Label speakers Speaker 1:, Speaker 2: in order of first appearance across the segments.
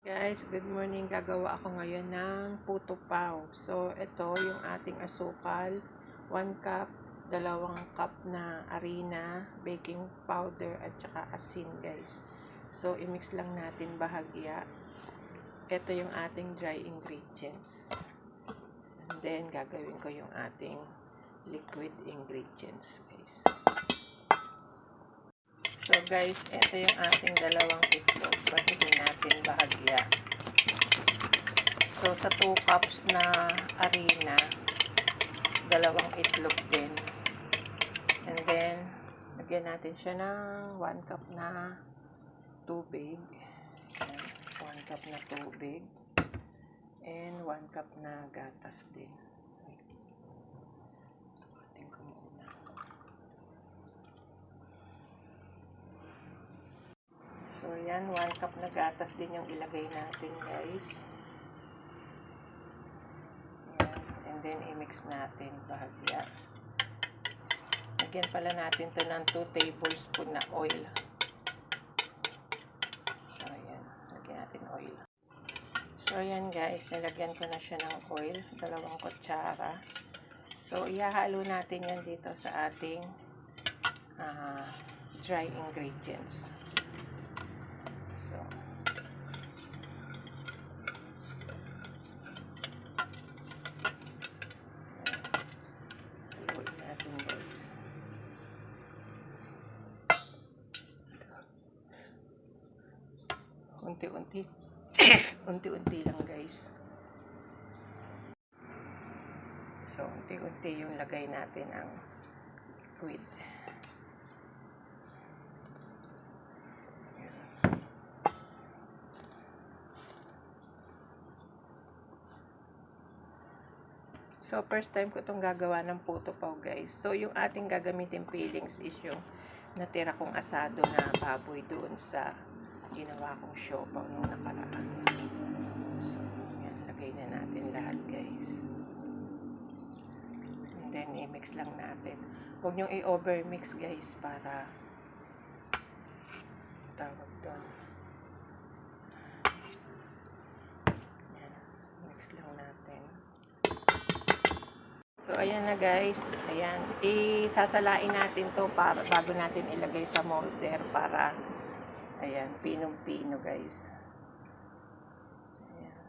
Speaker 1: Guys, good morning. Gagawa ako ngayon ng puto pao. So, ito yung ating asukal. 1 cup, 2 cup na harina, baking powder, at saka asin, guys. So, i-mix lang natin bahagya. Ito yung ating dry ingredients. And then, gagawin ko yung ating liquid ingredients, guys. So, guys, ito yung ating 2 itlog. Bahitin natin bahagya. So, sa 2 cups na harina, 2 itlog din. And then, lagyan natin siya ng 1 cup na tubig. 1 cup na tubig. And 1 cup na gatas din. Sukatin ko muna. So, yan. 1 cup na gatas din yung ilagay natin, guys. And then, i-mix natin bahagya. Lagyan pala natin to ng 2 tablespoon na oil. So, ayan. Lagyan natin oil. So, ayan guys. Nilagyan ko na siya ng oil. 2 kutsara. So, ihahalo natin yan dito sa ating dry ingredients. So, unti-unti unti-unti lang guys. So unti-unti yung lagay natin ang liquid. So first time ko itong gagawa ng puto pao guys. So yung ating gagamitin fillings is yung natira kong asado na baboy doon sa ginawa kong siopaw nung nakaraan. So, yan. Lagay na natin lahat, guys. And then, i-mix lang natin. Huwag nyo i-overmix, guys, para tawag doon. Yan. Mix lang natin. So, ayan na, guys. Ayan. Isasalain natin to para bago natin ilagay sa molder para ayan, pinong-pino guys. Ayan.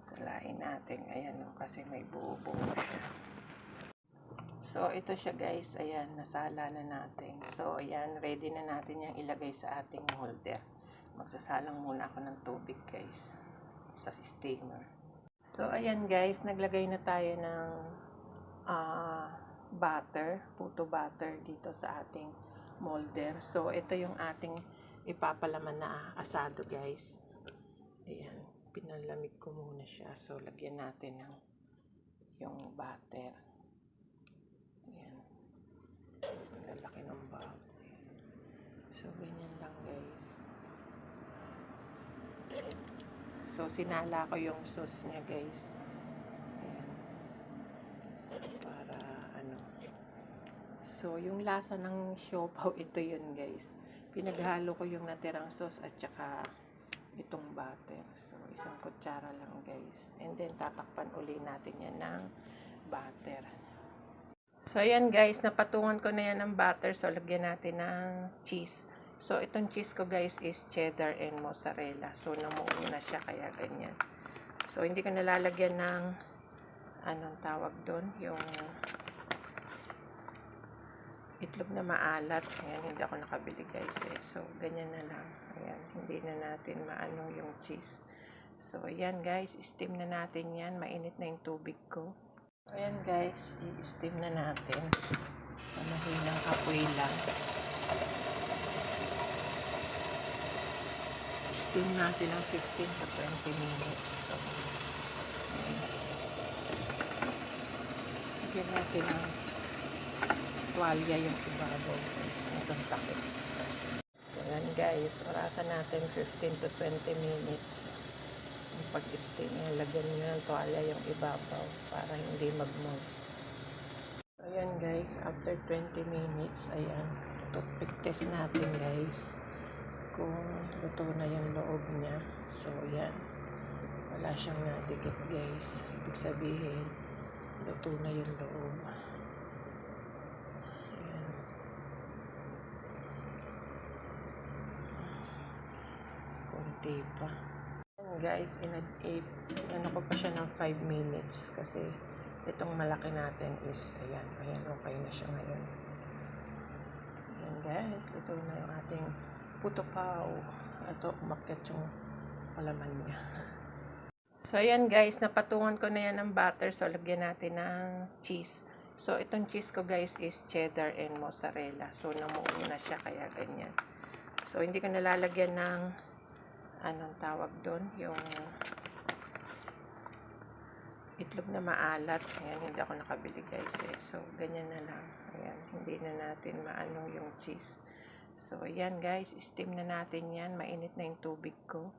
Speaker 1: Salain natin. Ayan o, kasi may buo-buo siya. So, ito siya guys. Ayan, nasala na natin. So, ayan, ready na natin yung ilagay sa ating molder. Magsasalang muna ako ng tubig guys sa steamer. So, ayan guys, naglagay na tayo ng butter, puto butter dito sa ating molder. So, ito yung ating ipapalaman na asado, guys. Ayan, pinalamig ko muna siya. So, lagyan natin ng yung butter. Ayan. Ang lalaki ng butter. So, ganyan lang, guys. So, sinala ko yung sauce niya, guys. So, yung lasa ng siopaw, ito yun guys. Pinaghalo ko yung natirang sauce at saka itong butter. So, 1 kutsara lang guys. And then, tatakpan uli natin yan ng butter. So, ayan guys, napatungan ko na yan ng butter. So, lagyan natin ng cheese. So, itong cheese ko guys is cheddar and mozzarella. So, namuo na siya kaya ganyan. So, hindi ko nalalagyan ng anong tawag doon? Yung itlog na maalat. Ayan, hindi ako nakabili guys eh. So, ganyan na lang. Ayan, hindi na natin maano yung cheese. So, ayan guys, steam na natin yan. Mainit na yung tubig ko. Ayan guys, i-steam na natin. Sa mahinang apoy lang. Steam natin ng 15 to 20 minutes. So, ayan. Lagyan natin ng tuwalya yung ibabaw guys, itong takip. So yan guys, orasan natin 15 to 20 minutes yung pag-steam. Lagyan nyo ng tuwalya yung ibabaw para hindi mag-moist. So yan guys, after 20 minutes, ayan, toothpick test natin guys. kung luto na yung loob niya. So, yan. Wala siyang nadikit, guys. Ibig sabihin, luto na yung loob. Ayan. Konti pa. Ayan, guys, ano ko pa siya ng 5 minutes kasi itong malaki natin is, ayan, okay na siya ngayon. Ayan, guys, luto na yung ating puto pao. Ito, umakyat yung palaman niya. So, ayan guys, napatungan ko na yan ng butter. So, lagyan natin ng cheese. So, itong cheese ko guys is cheddar and mozzarella. So, namuo na siya, kaya ganyan. So, hindi ko nalalagyan ng, anong tawag doon? Yung itlog na maalat. Ayan, hindi ako nakabili guys eh. So, ganyan na lang. Ayan, hindi na natin maano yung cheese. So, ayan guys, steam na natin yan. Mainit na yung tubig ko.